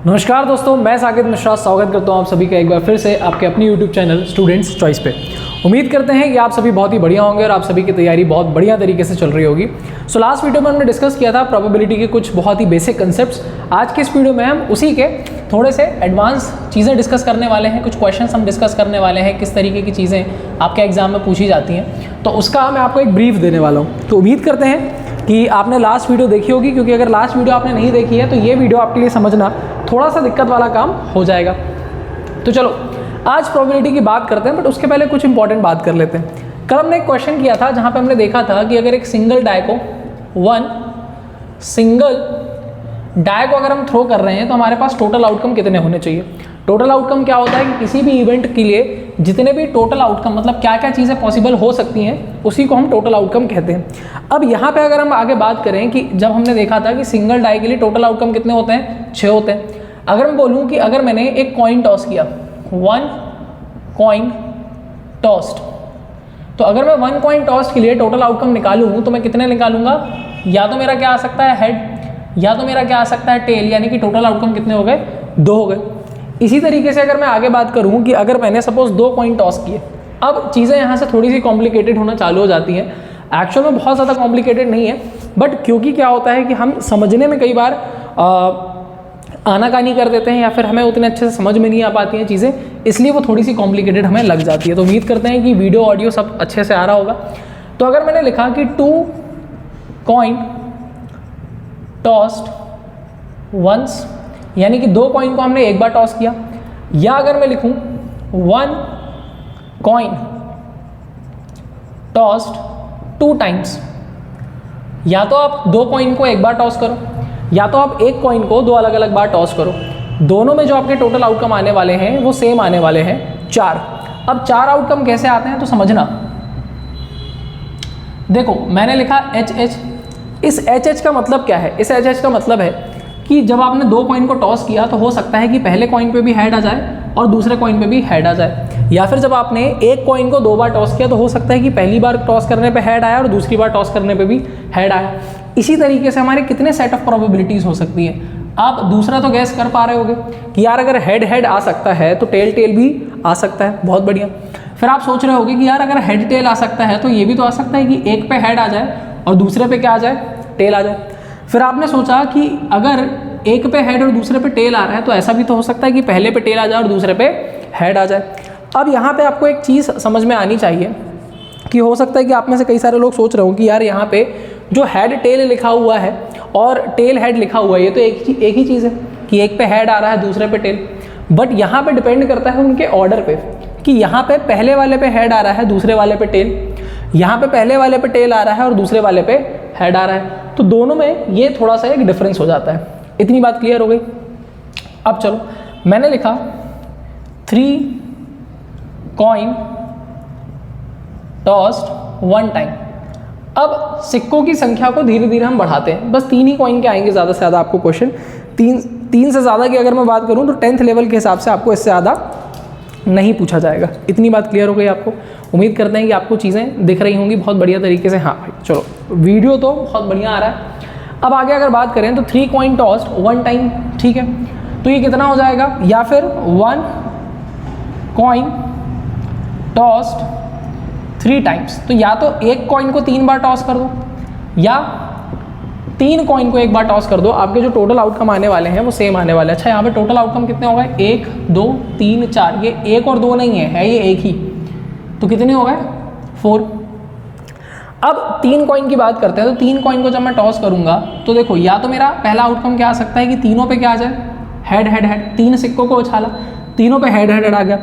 नमस्कार दोस्तों, मैं साकेत मिश्रा स्वागत करता हूं आप सभी का एक बार फिर से आपके अपनी यूट्यूब चैनल स्टूडेंट्स चॉइस पे। उम्मीद करते हैं कि आप सभी बहुत ही बढ़िया होंगे और आप सभी की तैयारी बहुत बढ़िया तरीके से चल रही होगी। सो लास्ट वीडियो में हमने डिस्कस किया था प्रोबेबिलिटी के कुछ बहुत ही बेसिक कंसेप्ट्स। आज के इस वीडियो में हम उसी के थोड़े से एडवांस चीज़ें डिस्कस करने वाले हैं, कुछ क्वेश्चंस हम डिस्कस करने वाले हैं, किस तरीके की चीज़ें आपके एग्जाम में पूछी जाती हैं, तो उसका मैं आपको एक ब्रीफ देने वाला हूँ। तो उम्मीद करते हैं कि आपने लास्ट वीडियो देखी होगी, क्योंकि अगर लास्ट वीडियो आपने नहीं देखी है तो ये वीडियो आपके लिए समझना थोड़ा सा दिक्कत वाला काम हो जाएगा। तो चलो आज प्रोबेबिलिटी की बात करते हैं, बट उसके पहले कुछ इंपॉर्टेंट बात कर लेते हैं। कल हमने एक क्वेश्चन किया था जहाँ पे हमने देखा था कि अगर एक सिंगल डाई को अगर हम थ्रो कर रहे हैं तो हमारे पास टोटल आउटकम कितने होने चाहिए। टोटल आउटकम क्या होता है कि किसी भी इवेंट के लिए जितने भी टोटल आउटकम, मतलब क्या क्या चीज़ें पॉसिबल हो सकती हैं, उसी को हम टोटल आउटकम कहते हैं। अब यहाँ पे अगर हम आगे बात करें कि जब हमने देखा था कि सिंगल डाई के लिए टोटल आउटकम कितने होते हैं, 6 होते हैं। अगर मैं बोलूँ कि अगर मैंने एक कॉइन टॉस किया, 1 कॉइन टॉस्ट, तो अगर मैं 1 कॉइन टॉस्ट के लिए टोटल आउटकम निकालूँ तो मैं कितने निकालूंगा, या तो मेरा क्या आ सकता है हेड, या तो मेरा क्या आ सकता है टेल, यानी कि टोटल आउटकम कितने हो गए, 2 हो गए। इसी तरीके से अगर मैं आगे बात करूं कि अगर मैंने सपोज 2 कॉइन टॉस किए, अब चीज़ें यहाँ से थोड़ी सी कॉम्प्लिकेटेड होना चालू हो जाती हैं। एक्चुअल में बहुत ज़्यादा कॉम्प्लिकेटेड नहीं है, बट क्योंकि क्या होता है कि हम समझने में कई बार आनाकानी कर देते हैं या फिर हमें उतने अच्छे से समझ में नहीं आ पाती हैं चीज़ें, इसलिए वो थोड़ी सी कॉम्प्लिकेटेड हमें लग जाती है। तो उम्मीद करते हैं कि वीडियो ऑडियो सब अच्छे से आ रहा होगा। तो अगर मैंने लिखा कि 2 कॉइन टॉस्ड वंस, यानी कि 2 कॉइन को हमने एक बार टॉस किया, या अगर मैं लिखूं 1 कॉइन टॉस्ड 2 टाइम्स, या तो आप 2 कॉइन को एक बार टॉस करो, या तो आप एक कॉइन को 2 अलग अलग बार टॉस करो। दोनों में जो आपके टोटल आउटकम आने वाले हैं वो सेम आने वाले हैं, 4। अब 4 आउटकम कैसे आते हैं तो समझना। देखो मैंने लिखा HH, इस HH का मतलब क्या है, इस HH का मतलब है कि जब आपने 2 कॉइन को टॉस किया तो हो सकता है कि पहले कॉइन पे भी हेड आ जाए और दूसरे कॉइन पे भी हेड आ जाए, या फिर जब आपने एक कॉइन को 2 बार टॉस किया तो हो सकता है कि पहली बार टॉस करने पे हेड आया और दूसरी बार टॉस करने पे भी हेड आया। इसी तरीके से हमारे कितने सेट ऑफ प्रोबेबिलिटीज़ हो सकती है। आप दूसरा तो गैस कर पा रहे होगे कि यार अगर हेड हेड आ सकता है तो टेल टेल भी आ सकता है, बहुत बढ़िया। फिर आप सोच रहे होगे कि यार अगर हेड टेल आ सकता है तो ये भी तो आ सकता है कि एक पे हेड आ जाए और दूसरे पे क्या आ जाए, टेल आ जाए। फिर आपने सोचा कि अगर एक पे हेड और दूसरे पे टेल आ रहा है तो ऐसा भी तो हो सकता है कि पहले पे टेल आ जाए और दूसरे पे हेड आ जाए। अब यहाँ पे आपको एक चीज़ समझ में आनी चाहिए कि हो सकता है कि आप में से कई सारे लोग सोच रहे हो कि यार यहाँ पे जो हेड टेल लिखा हुआ है और टेल हेड लिखा हुआ है, ये तो एक ही चीज़ है कि एक पे हेड आ रहा है दूसरे पे टेल। बट यहाँ पे डिपेंड करता है उनके ऑर्डर पे कि यहाँ पे पहले वाले पे हेड आ रहा है, दूसरे वाले पे टेल, यहाँ पे पहले वाले पे टेल आ रहा है और दूसरे वाले पे हेड आ रहा है। तो दोनों में ये थोड़ा सा एक डिफरेंस हो जाता है। इतनी बात क्लियर हो गई। अब चलो मैंने लिखा 3 कॉइन टॉस्ड 1 टाइम। अब सिक्कों की संख्या को धीरे धीरे हम बढ़ाते हैं, बस 3 ही कॉइन के आएंगे ज़्यादा से ज़्यादा आपको क्वेश्चन। 3 से ज़्यादा की अगर मैं बात करूँ तो 10th लेवल के हिसाब से आपको इससे ज़्यादा नहीं पूछा जाएगा। इतनी बात क्लियर हो गई आपको। उम्मीद करते हैं कि आपको चीज़ें दिख रही होंगी बहुत बढ़िया तरीके से। हाँ भाई चलो, वीडियो तो बहुत बढ़िया आ रहा है। अब आगे अगर बात करें तो 3 कॉइन टॉस्ड 1 टाइम, ठीक है, तो ये कितना हो जाएगा, या फिर 1 कॉइन टॉस्ड 3 टाइम्स। तो या तो एक कॉइन को 3 बार टॉस कर दो या 3 कॉइन को एक बार टॉस कर दो, आपके जो टोटल आउटकम आने वाले हैं वो सेम आने वाले हैं। अच्छा यहाँ पे टोटल आउटकम कितने हो गए, 1 2 3 4, ये 1 और 2 नहीं है ये 1 ही, तो कितने हो गए, 4। अब 3 कॉइन की बात करते हैं तो 3 कॉइन को जब मैं टॉस करूंगा तो देखो या तो मेरा पहला आउटकम क्या आ सकता है कि तीनों पे क्या आ जाए, हेड हेड हेड। 3 सिक्कों को उछाला, तीनों पे हेड हेड हेड आ गया।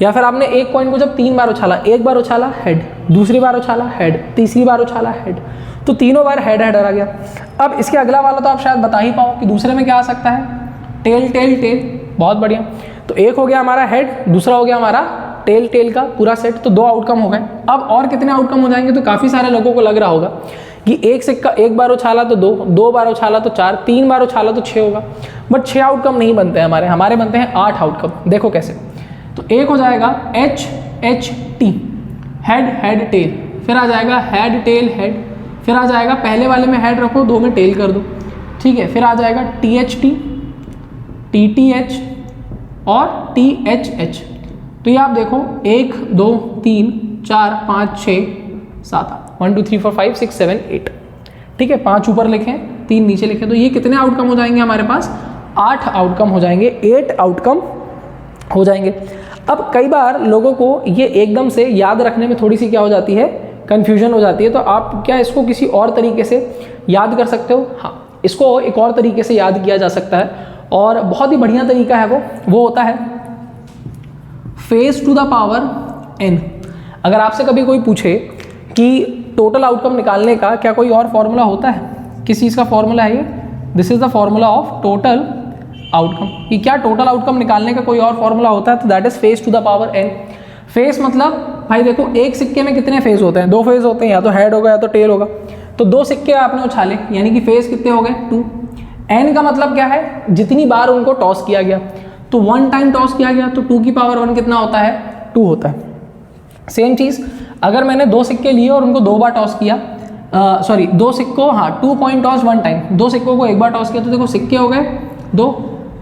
या फिर आपने एक कॉइन को जब 3 बार उछाला, एक बार उछाला हेड, दूसरी बार उछाला हेड, तीसरी बार उछाला हेड, तो तीनों बार हेड हेड आ गया। अब इसके अगला वाला तो आप शायद बता ही पाओ कि दूसरे में क्या आ सकता है, टेल टेल टेल, बहुत बढ़िया। तो एक हो गया हमारा हेड, दूसरा हो गया हमारा टेल टेल का पूरा सेट, तो 2 आउटकम हो गए। अब और कितने आउटकम हो जाएंगे, तो काफ़ी सारे लोगों को लग रहा होगा कि एक सिक्का एक बार उछाला तो 2, 2 बार उछाला तो 4, 3 बार उछाला तो 6 होगा। बट 6 आउटकम नहीं बनते हैं हमारे बनते हैं 8 आउटकम। देखो कैसे, तो एक हो जाएगा HHT, हेड हेड टेल, फिर आ जाएगा हेड टेल हेड, फिर आ जाएगा पहले वाले में हेड रखो, 2 में टेल कर दो, ठीक है, फिर आ जाएगा THT TTH और THH। तो ये आप देखो 1 2 3 4 5 6 7 1 2 3 4 5 6 7 8, ठीक है, 5 ऊपर लिखें 3 नीचे लिखें, तो ये कितने आउटकम हो जाएंगे हमारे पास? 8 आउटकम हो जाएंगे, 8 आउटकम हो जाएंगे। अब कई बार लोगों को ये एकदम से याद रखने में थोड़ी सी क्या हो जाती है, कन्फ्यूजन हो जाती है। तो आप क्या इसको किसी और तरीके से याद कर सकते हो? हाँ, इसको एक और तरीके से याद किया जा सकता है और बहुत ही बढ़िया तरीका है वो होता है phase two the power n। अगर आपसे कभी कोई पूछे कि टोटल आउटकम निकालने का क्या कोई और फॉर्मूला होता है, किस चीज़ का फॉर्मूला है ये? This is the formula of total outcome. कि क्या टोटल आउटकम निकालने का कोई और फॉर्मूला होता है? तो that is phase two the power n। Phase मतलब भाई देखो, एक सिक्के में कितने फेज होते हैं? 2 फेज होते हैं, या तो हेड होगा या तो टेल होगा। तो 2 सिक्के आपने उछाले, यानी कि फेज कितने हो गए? 2। n का मतलब क्या है? जितनी बार उनको टॉस किया गया। तो 1 टाइम टॉस किया गया तो 2 की पावर 1 कितना होता है? 2 होता है। सेम चीज़ अगर मैंने 2 सिक्के लिए और उनको 2 बार टॉस किया, 2 सिक्कों, हाँ 2 कॉइन टॉस 1 टाइम, 2 सिक्कों को एक बार टॉस किया तो देखो सिक्के हो गए 2,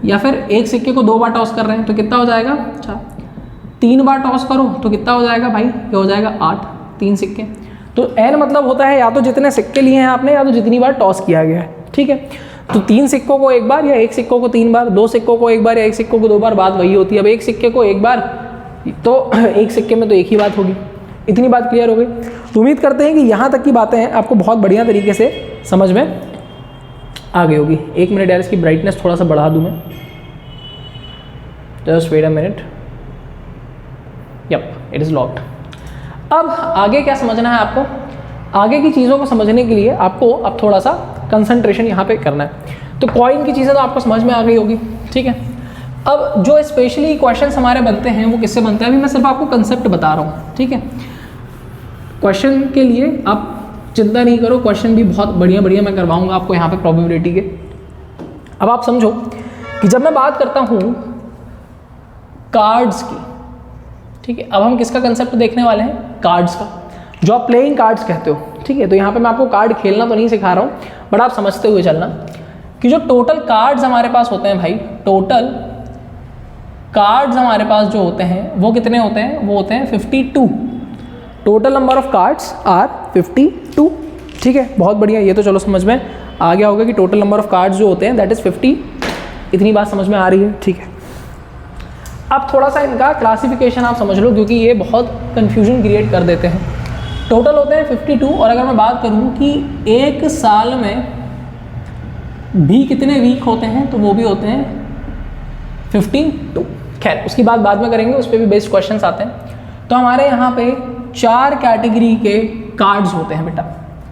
या फिर एक सिक्के को 2 बार टॉस कर रहे हैं तो कितना हो जाएगा? 4। 3 बार टॉस करो तो कितना हो जाएगा भाई? ये हो जाएगा 8, 3 सिक्के। तो n मतलब होता है या तो जितने सिक्के लिए हैं आपने, या तो जितनी बार टॉस किया गया है, ठीक है। तो 3 सिक्कों को एक बार, या 1 सिक्कों को 3 बार, 2 सिक्कों को एक बार, या 1 सिक्कों को 2 बार, बात वही होती है। अब 1 सिक्के को एक बार, तो 1 सिक्के में तो एक ही बात होगी। इतनी बात क्लियर हो गई। तो उम्मीद करते हैं कि यहाँ तक की बातें हैं आपको बहुत बढ़िया तरीके से समझ में आ गई होगी। 1 मिनट यार, इसकी ब्राइटनेस थोड़ा सा बढ़ा दूँ मैं, just wait a minute. Yup, it is locked. अब आगे क्या समझना है आपको? आगे की चीज़ों को समझने के लिए आपको अब थोड़ा सा कंसंट्रेशन यहाँ पे करना है। तो कॉइन की चीज़ें तो आपको समझ में आ गई होगी, ठीक है। अब जो स्पेशली क्वेश्चंस हमारे बनते हैं वो किससे बनते हैं? अभी मैं सिर्फ आपको कंसेप्ट बता रहा हूँ, ठीक है। क्वेश्चन के लिए आप चिंता नहीं करो, क्वेश्चन भी बहुत बढ़िया बढ़िया मैं करवाऊँगा आपको यहाँ पे प्रोबेबिलिटी के। अब आप समझो कि जब मैं बात करता हूँ कार्ड्स की, ठीक है, अब हम किसका कंसेप्ट देखने वाले हैं? कार्ड्स का, जो आप प्लेइंग कार्ड्स कहते हो, ठीक है। तो यहाँ पे मैं आपको कार्ड खेलना तो नहीं सिखा रहा हूँ, बट आप समझते हुए चलना कि जो टोटल कार्ड्स हमारे पास होते हैं भाई, टोटल कार्ड्स हमारे पास जो होते हैं वो कितने होते हैं? वो होते हैं 52। Total number of cards are 52, ठीक है। बहुत बढ़िया, ये तो चलो समझ में आ गया होगा कि टोटल नंबर ऑफ कार्ड्स जो होते हैं दैट इज़ 50। इतनी बात समझ में आ रही है, ठीक है। अब थोड़ा सा इनका क्लासिफिकेशन आप समझ लो, क्योंकि ये बहुत कन्फ्यूजन क्रिएट कर देते हैं। टोटल होते हैं 52, और अगर मैं बात करूँ कि एक साल में भी कितने वीक होते हैं, तो वो भी होते हैं 52। खैर उसकी बात बाद में करेंगे, उस पर भी बेस्ड क्वेश्चंस आते हैं। तो हमारे यहाँ पे 4 कैटेगरी के कार्ड्स होते हैं बेटा।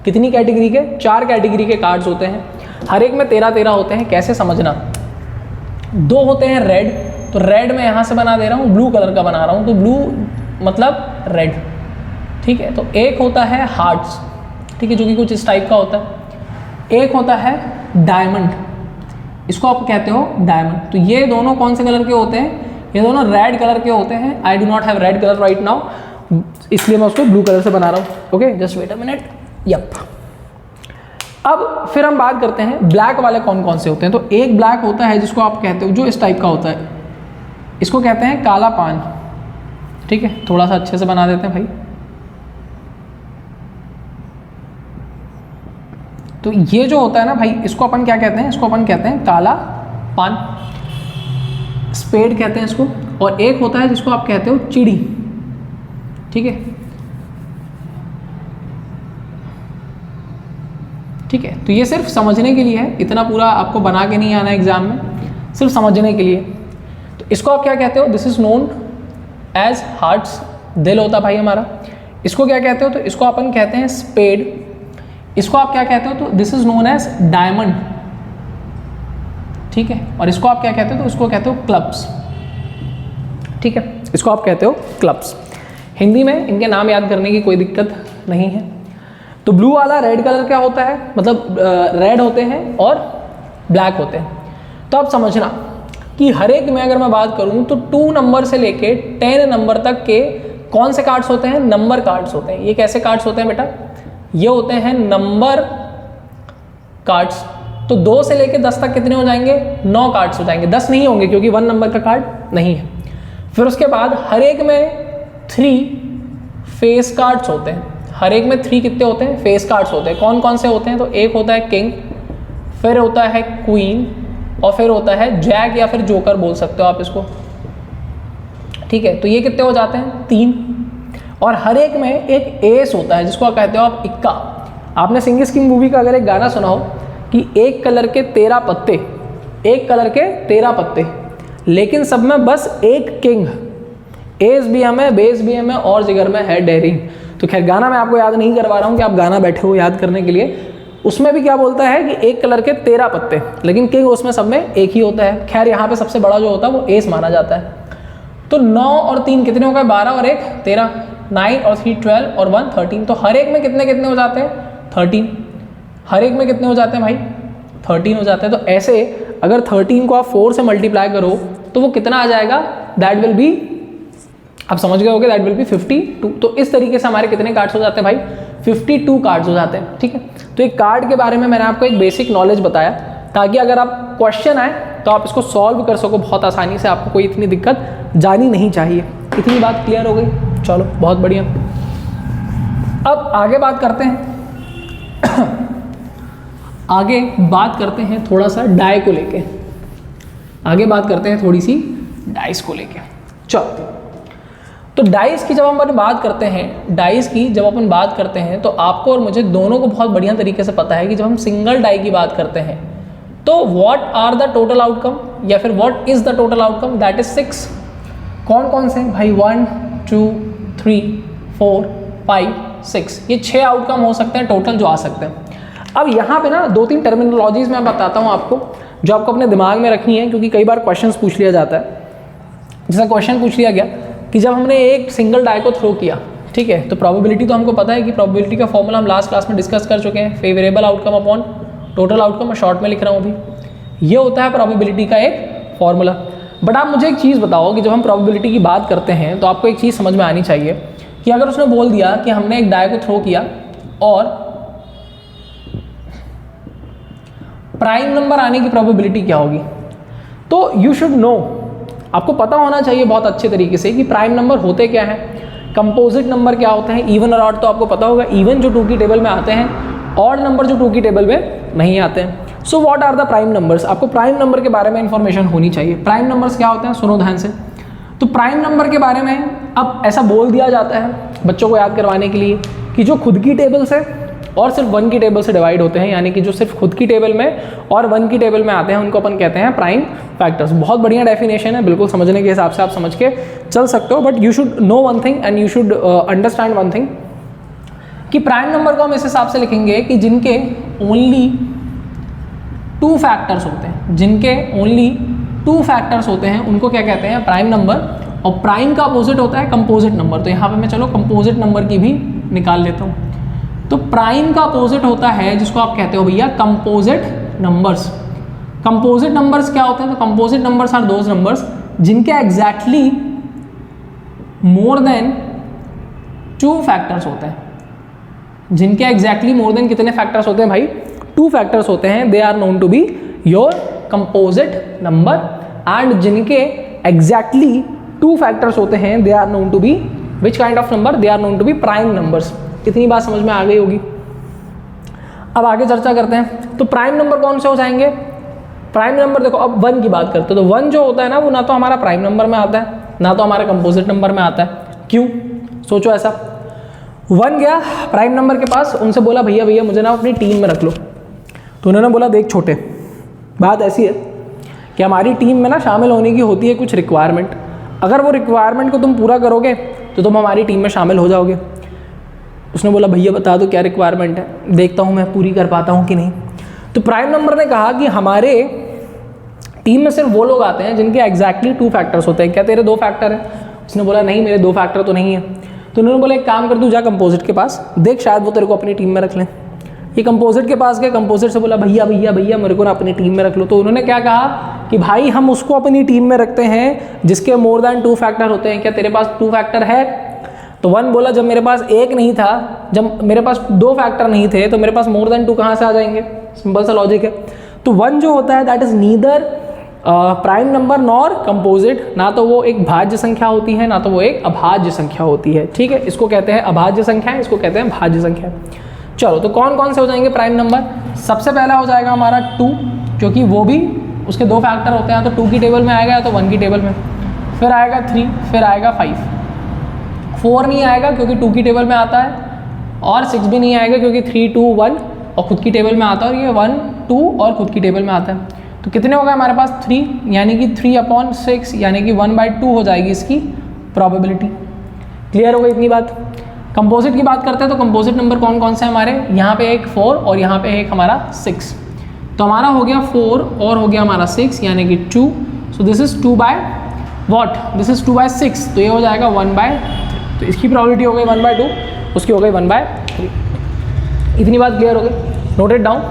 कितनी कैटेगरी के? 4 कैटेगरी के कार्ड्स होते हैं, हर एक में 13-13 होते हैं। कैसे समझना? 2 होते हैं रेड, तो रेड मैं यहाँ से बना दे रहा हूँ, ब्लू कलर का बना रहा हूँ, तो ब्लू मतलब रेड, ठीक है। तो एक होता है हार्ट्स, ठीक है, जो कि कुछ इस टाइप का होता है। एक होता है डायमंड, इसको आप कहते हो डायमंड। तो ये दोनों कौन से कलर के होते हैं? ये दोनों रेड कलर के होते हैं। I do not have red colour right now, इसलिए मैं उसको ब्लू कलर से बना रहा हूँ। Okay, just wait a minute. Yup, अब फिर हम बात करते हैं ब्लैक वाले कौन कौन से होते हैं। तो एक ब्लैक होता है जिसको आप कहते हो, जो इस टाइप का होता है, इसको कहते हैं काला पान, ठीक है। थोड़ा सा अच्छे से बना देते हैं भाई। तो ये जो होता है ना भाई, इसको अपन क्या कहते हैं? इसको अपन कहते हैं काला पान, स्पेड कहते हैं इसको। और एक होता है जिसको आप कहते हो चिड़ी, ठीक है, ठीक है। तो ये सिर्फ समझने के लिए है, इतना पूरा आपको बना के नहीं आना एग्जाम में, सिर्फ समझने के लिए। तो इसको आप क्या कहते हो? This is known as hearts, दिल होता भाई हमारा। इसको क्या कहते हो? तो इसको अपन कहते हैं स्पेड। इसको आप क्या कहते हो? तो this is known as diamond, ठीक है। और इसको आप क्या कहते हो? तो इसको कहते हो क्लब्स, ठीक है। इसको आप कहते हो क्लब्स। हिंदी में इनके नाम याद करने की कोई दिक्कत नहीं है। तो ब्लू वाला रेड कलर क्या होता है? मतलब रेड होते हैं और ब्लैक होते हैं। तो आप समझना कि हर एक में अगर मैं बात करूं तो 2 नंबर से लेके 10 नंबर तक के कौन से कार्ड्स होते हैं? नंबर कार्ड्स होते हैं। ये कैसे कार्ड्स होते हैं बेटा? ये होते हैं नंबर कार्ड्स, तो 2 से लेके 10 तक कितने हो जाएंगे, 9 कार्ड्स हो जाएंगे, 10 नहीं होंगे क्योंकि 1 नंबर का कार्ड नहीं है। फिर उसके बाद हर एक में 3 फेस कार्ड्स होते हैं, हर एक में 3 कितने होते हैं, फेस कार्ड्स होते हैं। कौन कौन से होते हैं, तो एक होता है किंग, फिर होता है क्वीन, और फिर होता है जैक या फिर जोकर बोल सकते हो आप इसको, ठीक है। तो ये कितने हो जाते हैं, 3। और हर एक में एक एस होता है जिसको कहते हो आप इक्का। आपने सिंग इज किंग मूवी का अगर एक गाना सुना हो कि एक कलर के 13 पत्ते, एक कलर के 13 पत्ते, लेकिन सब में बस एक किंग, एस भी हमें, बेस भी हमें, और जिगर में है डेयरिंग। तो खैर गाना मैं आपको याद नहीं करवा रहा हूँ कि आप गाना बैठे हो याद करने के लिए। उसमें भी क्या बोलता है कि एक कलर के 13 पत्ते, लेकिन किंग उसमें सब में एक ही होता है। खैर यहाँ पे सबसे बड़ा जो होता है वो एस माना जाता है। तो 9 और 3 कितने हो गए, 12 और 1 13, 9 और 3 12 और 1 13। तो हर एक में कितने कितने हो जाते हैं, 13। हर एक में कितने हो जाते हैं भाई, 13 हो जाते हैं। तो ऐसे अगर 13 को आप 4 से मल्टीप्लाई करो तो वो कितना आ जाएगा, दैट विल बी, आप समझ गए होगे, दैट विल बी 52। तो इस तरीके से हमारे कितने कार्ड्स हो जाते हैं भाई, 52 कार्ड्स हो जाते हैं, ठीक है। तो एक कार्ड के बारे में मैंने आपको एक बेसिक नॉलेज बताया ताकि अगर आप क्वेश्चन आए तो आप इसको सॉल्व कर सको बहुत आसानी से, आपको कोई इतनी दिक्कत जानी नहीं चाहिए। इतनी बात क्लियर हो गई, चलो बहुत बढ़िया। अब आगे बात करते हैं आगे बात करते हैं थोड़ा सा डाई को लेके, आगे बात करते हैं थोड़ी सी डाइस को लेके। चलो, तो डाइस की जब हम बात करते हैं, डाइस की जब अपन बात करते हैं तो आपको और मुझे दोनों को बहुत बढ़िया तरीके से पता है कि जब हम सिंगल डाई की बात करते हैं तो what are the total outcome, या फिर what is the total outcome, that is 6। कौन कौन से भाई, 1 2 3 4 5 6, ये 6 आउटकम हो सकते हैं टोटल जो आ सकते हैं। अब यहाँ पे ना 2-3 टर्मिनोलॉजीज मैं बताता हूँ आपको जो आपको अपने दिमाग में रखनी है, क्योंकि कई बार क्वेश्चंस पूछ लिया जाता है। जैसा क्वेश्चन पूछ लिया गया कि जब हमने एक सिंगल डाई को थ्रो किया, ठीक है, तो प्रोबेबिलिटी तो हमको पता है कि प्रोबेबिलिटी का फॉर्मूला हम लास्ट क्लास में डिस्कस कर चुके हैं, favourable outcome upon total outcome. मैं शॉर्ट में लिख रहा हूँ अभी, ये होता है प्रोबेबिलिटी का एक फॉर्मूला। बट आप मुझे एक चीज़ बताओ कि जब हम प्रोबेबिलिटी की बात करते हैं तो आपको एक चीज़ समझ में आनी चाहिए कि अगर उसने बोल दिया कि हमने एक डाई को थ्रो किया और प्राइम नंबर आने की प्रोबेबिलिटी क्या होगी, तो यू शुड नो, आपको पता होना चाहिए बहुत अच्छे तरीके से कि प्राइम नंबर होते क्या हैं, कंपोजिट नंबर क्या होते हैं, इवन और ऑड तो आपको पता होगा, इवन जो 2 की टेबल में आते हैं, ऑड नंबर जो 2 की टेबल में नहीं आते हैं। So what are the prime numbers, आपको प्राइम नंबर के बारे में इंफॉर्मेशन होनी चाहिए। प्राइम नंबर्स क्या होते हैं, सुनो ध्यान से। तो प्राइम नंबर के बारे में अब ऐसा बोल दिया जाता है बच्चों को याद करवाने के लिए कि जो खुद की टेबल से और सिर्फ 1 की टेबल से डिवाइड होते हैं, यानी कि जो सिर्फ खुद की टेबल में और 1 की टेबल में आते हैं, उनको अपन कहते हैं प्राइम फैक्टर्स। बहुत बढ़िया डेफिनेशन है, बिल्कुल समझने के हिसाब से आप समझ के चल सकते हो, but you should know one thing and you should understand one thing कि प्राइम नंबर को हम इस हिसाब से लिखेंगे कि जिनके ओनली 2 फैक्टर्स होते हैं, जिनके ओनली 2 फैक्टर्स होते हैं उनको क्या कहते हैं, प्राइम नंबर। और प्राइम का अपोजिट होता है कंपोजिट नंबर। तो यहाँ पे मैं चलो कंपोजिट नंबर की भी निकाल लेता हूँ। तो प्राइम का अपोजिट होता है जिसको आप कहते हो भैया कंपोजिट नंबर्स। कंपोजिट नंबर्स क्या होते हैं, तो composite numbers are those numbers जिनके एग्जैक्टली मोर देन 2 फैक्टर्स होते हैं, जिनके एग्जैक्टली मोर देन कितने फैक्टर्स होते हैं भाई, 2 फैक्टर्स होते हैं, they are known to be your composite number. And जिनके एग्जैक्टली 2 फैक्टर्स होते हैं, they are known to be which kind of number, they are known to be prime numbers. इतनी बात समझ में आ गई होगी। अब आगे चर्चा करते हैं। तो प्राइम नंबर कौन से हो जाएंगे, प्राइम नंबर देखो, अब 1 की बात करते हैं तो 1 जो होता है ना, वो ना तो हमारा प्राइम नंबर में आता है ना तो हमारा कंपोजिट नंबर में आता है। क्यों, सोचो ऐसा। 1 गया प्राइम नंबर के पास, उनसे बोला भैया भैया मुझे ना अपनी टीम में रख लो। तो उन्होंने बोला देख छोटे, बात ऐसी है कि हमारी टीम में ना शामिल होने की होती है कुछ रिक्वायरमेंट, अगर वो रिक्वायरमेंट को तुम पूरा करोगे तो तुम हमारी टीम में शामिल हो जाओगे। उसने बोला भैया बता दो क्या रिक्वायरमेंट है, देखता हूँ मैं पूरी कर पाता हूँ कि नहीं। तो प्राइम नंबर ने कहा कि हमारे टीम में सिर्फ वो लोग आते हैं जिनके एग्जैक्टली 2 फैक्टर्स होते हैं। क्या तेरे 2 फैक्टर हैं? उसने बोला नहीं मेरे 2 फैक्टर तो नहीं है। तो उन्होंने बोला एक काम कर, तू जा कंपोजिट के पास, देख शायद वो तेरे को अपनी टीम में रख लें। ये कंपोजिट के पास गया, कंपोजिट से बोला भैया भैया भैया मेरे को ना अपनी टीम में रख लो। तो उन्होंने क्या कहा कि भाई हम उसको अपनी टीम में रखते हैं जिसके मोर देन 2 फैक्टर होते हैं। क्या तेरे पास 2 फैक्टर है? तो 1 बोला जब मेरे पास 1 नहीं था, जब मेरे पास 2 फैक्टर नहीं थे तो मेरे पास मोर देन 2 कहाँ से आ जाएंगे? सिंपल सा लॉजिक है। तो 1 जो होता है that is neither prime number nor composite, ना तो वो एक भाज्य संख्या होती है ना तो वो एक अभाज्य संख्या होती है, ठीक है। इसको कहते हैं अभाज्य संख्या, इसको कहते हैं भाज्य संख्या। चलो तो कौन कौन से हो जाएंगे प्राइम नंबर? सबसे पहला हो जाएगा हमारा 2, क्योंकि वो भी उसके 2 फैक्टर होते हैं, तो 2 की टेबल में आएगा या तो 1 की टेबल में। फिर आएगा 3, फिर आएगा 5, 4 नहीं आएगा क्योंकि 2 की टेबल में आता है, और 6 भी नहीं आएगा क्योंकि 3, 2, 1 और खुद की टेबल में आता है, और ये 1, 2 और खुद की टेबल में आता है। तो कितने हो गए हमारे पास? 3, यानी कि 3/6 यानी कि 1/2 हो जाएगी इसकी प्रोबेबिलिटी। क्लियर हो गई इतनी बात? कंपोजिट की बात करते हैं तो कंपोजिट नंबर कौन कौन से हैं हमारे? यहाँ पे एक 4 और यहाँ पे एक हमारा 6। तो हमारा हो गया 4 और हो गया हमारा 6 यानी कि 2। So this is 2/what? This is 2/6, तो ये हो जाएगा 1/3। तो इसकी प्रोबेबिलिटी हो गई 1/2, उसकी हो गई 1/3। इतनी बात क्लियर हो गई? Note it down.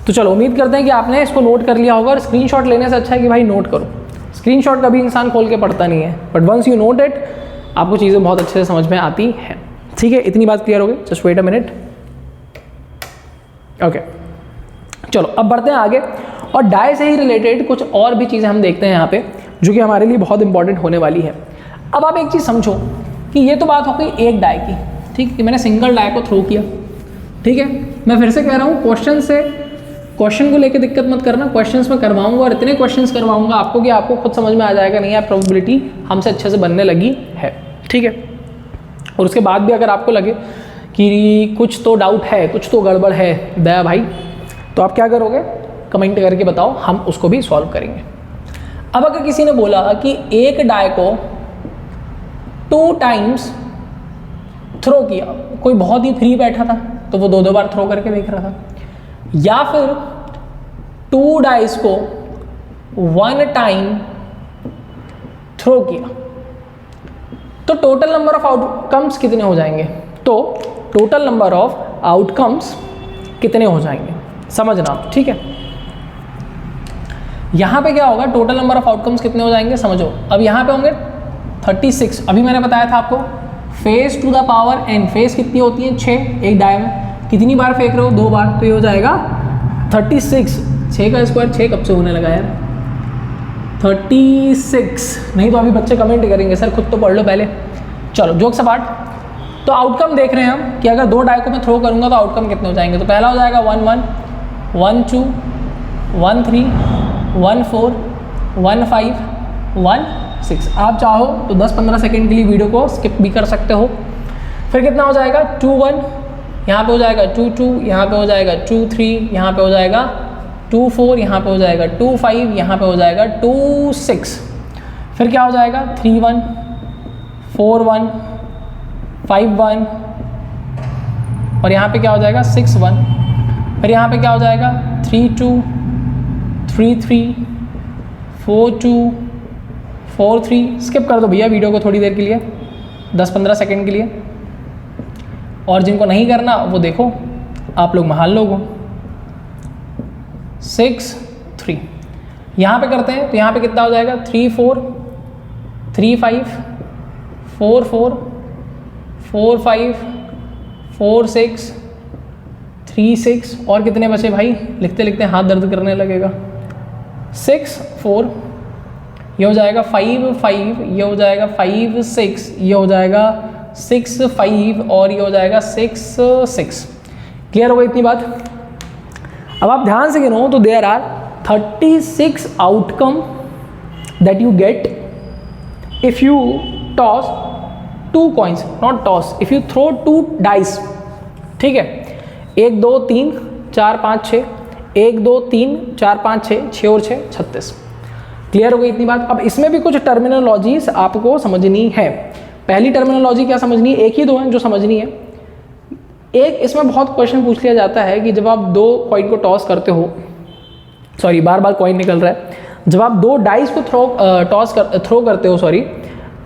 तो चलो उम्मीद करते हैं कि आपने इसको नोट कर लिया होगा, और स्क्रीनशॉट लेने से अच्छा है कि भाई नोट करो। स्क्रीनशॉट कभी इंसान खोल के पढ़ता नहीं है, but once you note it आपको चीज़ें बहुत अच्छे से समझ में आती हैं, ठीक है। इतनी बात क्लियर हो गई? Just wait a minute. Okay चलो अब बढ़ते हैं आगे, और डाई से ही रिलेटेड कुछ और भी चीज़ें हम देखते हैं यहाँ पे, जो कि हमारे लिए बहुत इंपॉर्टेंट होने वाली है। अब आप एक चीज़ समझो कि ये तो बात हो गई एक डाई की, ठीक, कि मैंने सिंगल डाई को थ्रो किया, ठीक है। मैं फिर से कह रहा हूँ, क्वेश्चन को लेके दिक्कत मत करना, क्वेश्चंस में करवाऊंगा और इतने क्वेश्चंस करवाऊंगा आपको कि आपको खुद समझ में आ जाएगा नहीं यार प्रोबेबिलिटी हमसे अच्छे से बनने लगी है, ठीक है। और उसके बाद भी अगर आपको लगे कि कुछ तो डाउट है, कुछ तो गड़बड़ है दया भाई, तो आप क्या करोगे? कमेंट करके बताओ, हम उसको भी सॉल्व करेंगे। अब अगर किसी ने बोला कि एक डाई को 2 टाइम्स थ्रो किया, कोई बहुत ही फ्री बैठा था तो वो 2-2 बार थ्रो करके देख रहा था, या फिर 2 डाइस को 1 टाइम थ्रो किया, तो टोटल नंबर ऑफ आउटकम्स कितने हो जाएंगे? तो टोटल नंबर ऑफ आउटकम्स कितने हो जाएंगे समझना, ठीक है। यहां पे क्या होगा? टोटल नंबर ऑफ आउटकम्स कितने हो जाएंगे समझो। अब यहां पे होंगे 36। अभी मैंने बताया था आपको face to the power n, face कितनी होती है? 6 एक डाई में। कितनी बार फेंक रहे हो? 2 बार, तो ये हो जाएगा 36। 6 का स्क्वायर 6 कब से होने लगा यार? 36 नहीं तो अभी बच्चे कमेंट करेंगे सर खुद तो पढ़ लो पहले। चलो जोक्स अपार्ट, तो आउटकम देख रहे हैं हम कि अगर 2 डाई को मैं थ्रो करूंगा तो आउटकम कितने हो जाएंगे। तो पहला हो जाएगा 1 1 1 2 1 3 1 4 1 5 1 6। आप चाहो तो 10-15 सेकेंड के लिए वीडियो को स्किप भी कर सकते हो। फिर कितना हो जाएगा? 2 1, यहाँ पे हो जाएगा 2 2, यहाँ पे हो जाएगा 2 3, यहाँ पे हो जाएगा 2 4, यहाँ पे हो जाएगा 2 5, यहाँ पे हो जाएगा 2 6। फिर क्या हो जाएगा? 3 1 4 1 5 1, और यहाँ पे क्या हो जाएगा? 6 1। फिर यहाँ पे क्या हो जाएगा? 3 2 3 3 4 2 4 3। स्किप कर दो भैया वीडियो को थोड़ी देर के लिए, 10-15 सेकेंड के लिए, और जिनको नहीं करना वो देखो, आप लोग महान लोग हो। 6 3 यहाँ पे करते हैं तो यहाँ पे कितना हो जाएगा? 3 4 3 5 4 4 4 5 4 6 3 6, और कितने बचे भाई? लिखते लिखते हाथ दर्द करने लगेगा। 6 4, ये हो जाएगा 5 5, ये हो जाएगा 5 6, ये हो जाएगा 6 5, और ये हो जाएगा 6 6। क्लियर हो गई इतनी बात? अब आप ध्यान से गिनो तो there are 36 outcome that you get if you toss 2 coins, not toss, if you throw 2 dice, ठीक है। 1 2 3 4 5 6, 1 2 3 4 5 6, 6 और 6 36। क्लियर हो गई इतनी बात? अब इसमें भी कुछ टर्मिनोलॉजीज आपको समझनी है। पहली टर्मिनोलॉजी क्या समझनी है? एक ही 2 हैं जो समझनी है। एक इसमें बहुत क्वेश्चन पूछ लिया जाता है कि जब आप 2 कॉइन को टॉस करते हो, सॉरी बार बार कॉइन निकल रहा है, जब आप 2 डाइस को थ्रो करते हो सॉरी,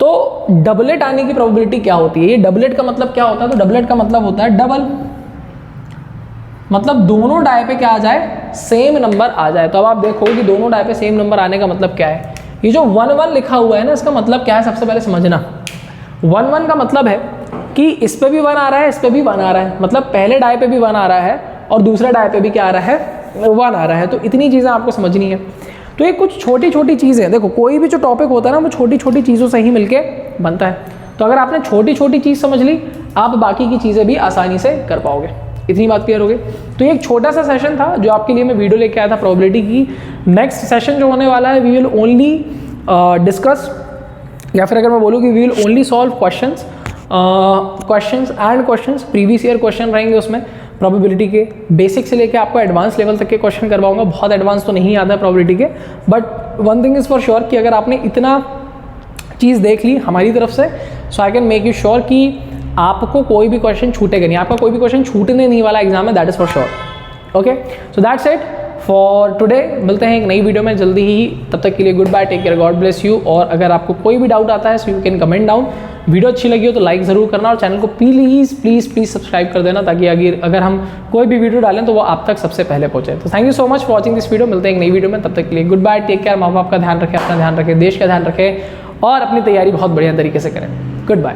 तो डबलेट आने की प्रोबेबिलिटी क्या होती है? ये डबलेट का मतलब क्या होता है? तो डबलेट का मतलब होता है डबल, मतलब दोनों डाई पे क्या आ जाए? सेम नंबर आ जाए। तो अब आप देखो कि दोनों डाई पे सेम नंबर आने का मतलब क्या है। ये जो 1 1 लिखा हुआ है ना, इसका मतलब क्या है सबसे पहले समझना। 1 1 का मतलब है कि इस पे भी 1 आ रहा है, इस पे भी 1 आ रहा है, मतलब पहले डाई पे भी 1 आ रहा है और दूसरे डाई पे भी क्या आ रहा है? 1 आ रहा है, तो इतनी चीज़ें आपको समझनी है। तो ये कुछ छोटी छोटी चीज़ें, देखो कोई भी जो टॉपिक होता है ना वो छोटी छोटी चीज़ों से ही मिलके बनता है। तो अगर आपने छोटी छोटी चीज़ समझ ली, आप बाकी की चीज़ें भी आसानी से कर पाओगे। इतनी बात क्लियर हो गई। तो ये एक छोटा सा सेशन था जो आपके लिए मैं वीडियो लेके आया था प्रोबेबिलिटी की। नेक्स्ट सेशन जो होने वाला है, वी विल ओनली डिस्कस, या फिर अगर मैं बोलूँ कि we will only solve questions and questions, previous year question रहेंगे उसमें प्रोबेबिलिटी के, बेसिक से लेके आपको एडवांस लेवल तक के क्वेश्चन करवाऊंगा। बहुत एडवांस तो नहीं आता है प्रोबेबिलिटी के, but one thing is for sure कि अगर आपने इतना चीज़ देख ली हमारी तरफ से, so I can make you sure कि आपको कोई भी क्वेश्चन छूटेगा नहीं, आपका कोई भी क्वेश्चन छूटने नहीं वाला एग्जाम में, that is for sure. Okay, so that's it for today. मिलते हैं एक नई वीडियो में जल्दी ही, तब तक के लिए good bye, take care, god bless you. और अगर आपको कोई भी डाउट आता है so you can comment down. Video अच्छी लगी हो तो लाइक ज़रूर करना और चैनल को प्लीज़ प्लीज़ प्लीज़ सब्सक्राइब कर देना, ताकि अगर हम कोई भी वीडियो डालें तो वो आप तक सबसे पहले पहुंचे। तो thank you so much for watching this video. मिलते हैं एक नई वीडियो में, तब तक के लिए गुड बाय, टेक केयर। माँ बाप का ध्यान रखें, अपना ध्यान रखें, देश का ध्यान रखें और अपनी तैयारी बहुत बढ़िया तरीके से करें। Good bye,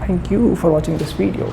thank you for watching this video.